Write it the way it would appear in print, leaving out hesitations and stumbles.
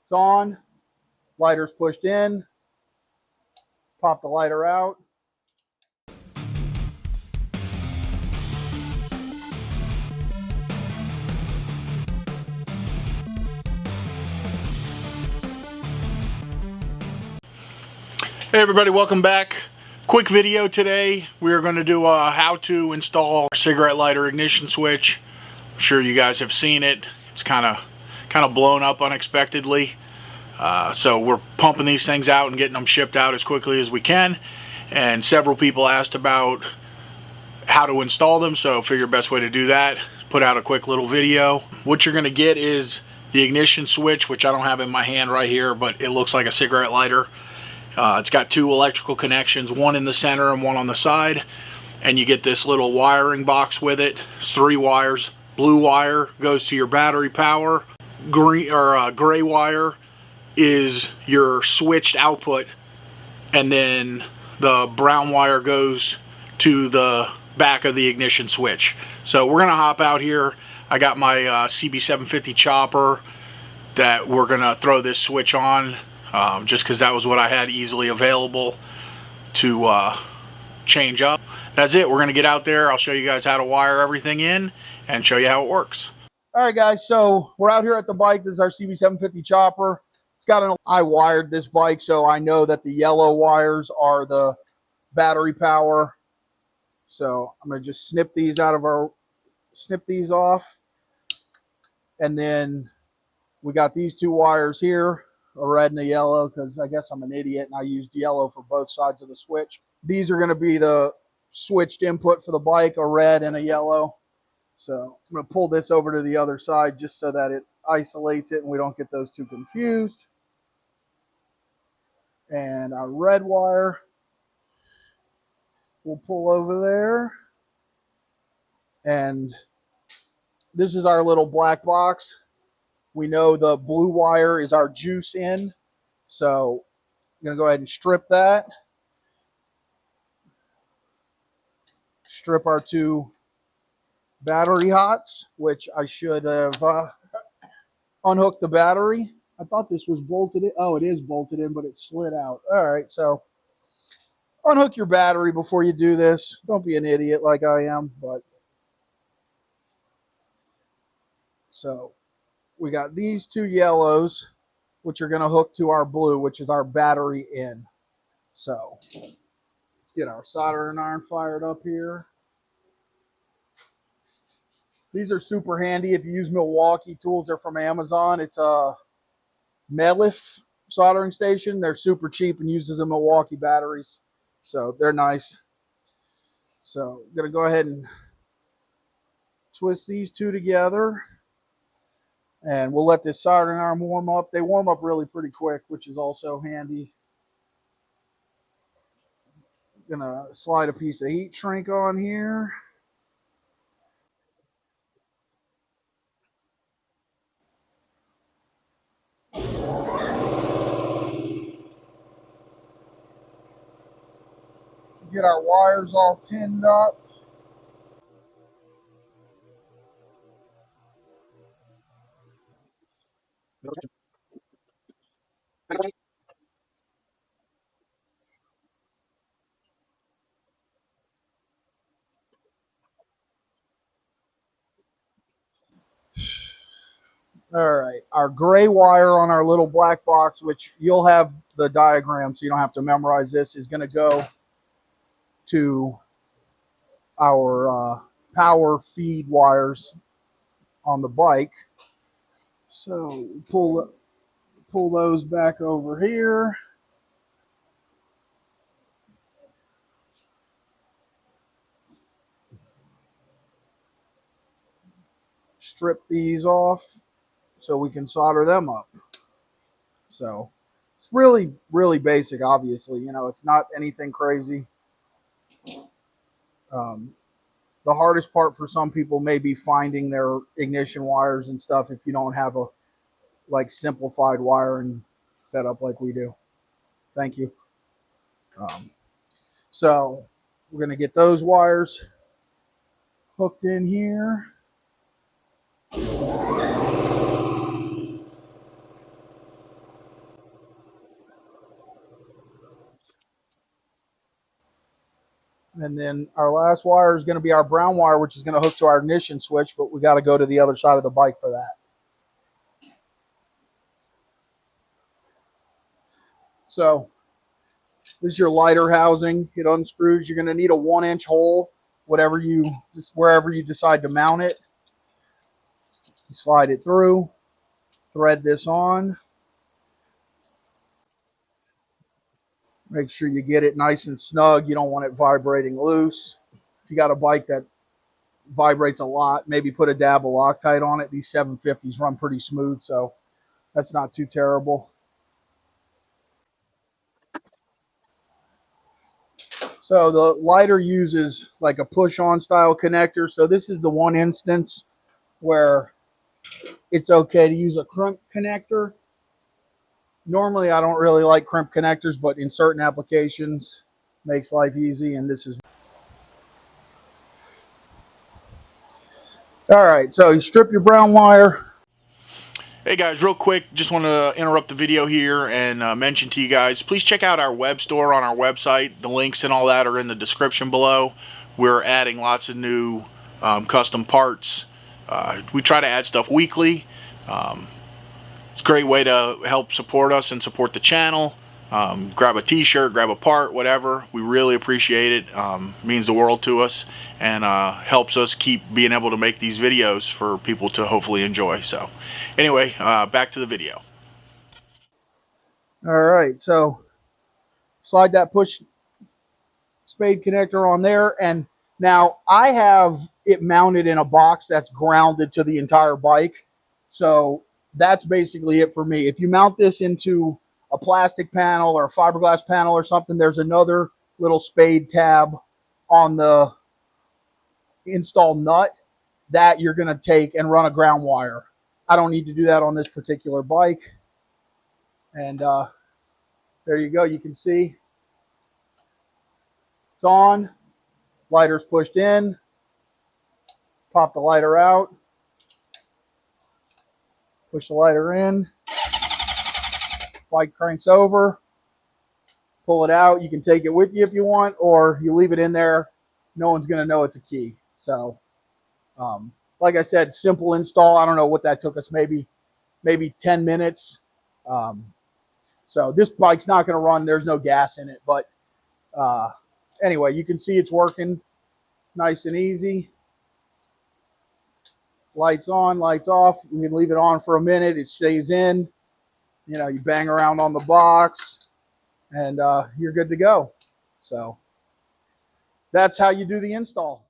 It's on. Lighter's pushed in. Pop the lighter out. Hey everybody, welcome back. Quick video today. We are going to do a how to install a cigarette lighter ignition switch. I'm sure you guys have seen it. It's kind of blown up unexpectedly. So we're pumping these things out and getting them shipped out as quickly as we can. And several people asked about how to install them, so figure best way to do that, put out a quick little video. What you're going to get is the ignition switch, which I don't have in my hand right here, but it looks like a cigarette lighter. It's got two electrical connections, one in the center and one on the side, and you get this little wiring box with it. It's 3 wires. Blue wire goes to your battery power. Green or gray wire is your switched output, and then the brown wire goes to the back of the ignition switch. So we're gonna hop out here. I got my CB750 chopper that we're gonna throw this switch on. Just because that was what I had easily available to change up. That's it. We're going to get out there. I'll show you guys how to wire everything in and show you how it works. All right, guys. So we're out here at the bike. This is our CB750 chopper. It's got an. I wired this bike, so I know that the yellow wires are the battery power. So I'm going to just snip these off. And then we got these 2 wires here. A red and a yellow, because I guess I'm an idiot and I used yellow for both sides of the switch. These are going to be the switched input for the bike, a red and a yellow. So I'm going to pull this over to the other side just so that it isolates it and we don't get those two confused. And our red wire we'll pull over there. And this is our little black box. We know the blue wire is our juice in, so I'm going to go ahead and strip that. Strip our 2 battery hots, which I should have unhooked the battery. I thought this was bolted in. Oh, it is bolted in, but it slid out. All right, so unhook your battery before you do this. Don't be an idiot like I am, but so we got these 2 yellows, which are going to hook to our blue, which is our battery in. So let's get our soldering iron fired up here. These are super handy if you use Milwaukee tools. They're from Amazon. It's a Melif soldering station. They're super cheap and uses the Milwaukee batteries. So they're nice. So I'm going to go ahead and twist these 2 together. And we'll let this soldering iron warm up. They warm up really pretty quick, which is also handy. I'm gonna slide a piece of heat shrink on here. Get our wires all tinned up. All right, our gray wire on our little black box, which you'll have the diagram so you don't have to memorize this, is going to go to our power feed wires on the bike. So pull those back over here. Strip these off so we can solder them up. So it's really, really basic, obviously. You know, it's not anything crazy. The hardest part for some people may be finding their ignition wires and stuff if you don't have a simplified wiring setup like we do. Thank you. So we're going to get those wires hooked in here. And then our last wire is going to be our brown wire, which is going to hook to our ignition switch, but we got to go to the other side of the bike for that. So this is your lighter housing. It unscrews. You're going to need a 1-inch hole, wherever you decide to mount it. You slide it through, thread this on. Make sure you get it nice and snug. You don't want it vibrating loose. If you got a bike that vibrates a lot, maybe put a dab of Loctite on it. These 750s run pretty smooth, so that's not too terrible. So the lighter uses like a push-on style connector. So this is the one instance where it's okay to use a crimp connector. Normally, I don't really like crimp connectors, but in certain applications, makes life easy, and this is. All right, so you strip your brown wire. Hey guys, real quick, just want to interrupt the video here and mention to you guys, please check out our web store on our website. The links and all that are in the description below. We're adding lots of new custom parts. We try to add stuff weekly. It's a great way to help support us and support the channel. Grab a t-shirt, grab a part, whatever. We really appreciate it. Means the world to us, and helps us keep being able to make these videos for people to hopefully enjoy. So anyway, back to the video. All right, so slide that push spade connector on there, and now I have it mounted in a box that's grounded to the entire bike. So that's basically it for me. If you mount this into a plastic panel or a fiberglass panel or something, there's another little spade tab on the install nut that you're going to take and run a ground wire. I don't need to do that on this particular bike. And there you go. You can see it's on. Lighter's pushed in. Pop the lighter out. Push the lighter in. Bike cranks over. Pull it out. You can take it with you if you want, or you leave it in there. No one's going to know it's a key. So, like I said, simple install. I don't know what that took us, maybe 10 minutes. So this bike's not going to run. There's no gas in it. But anyway, you can see it's working nice and easy. Lights on, lights off. You can leave it on for a minute. It stays in. You know, you bang around on the box, and you're good to go. So that's how you do the install.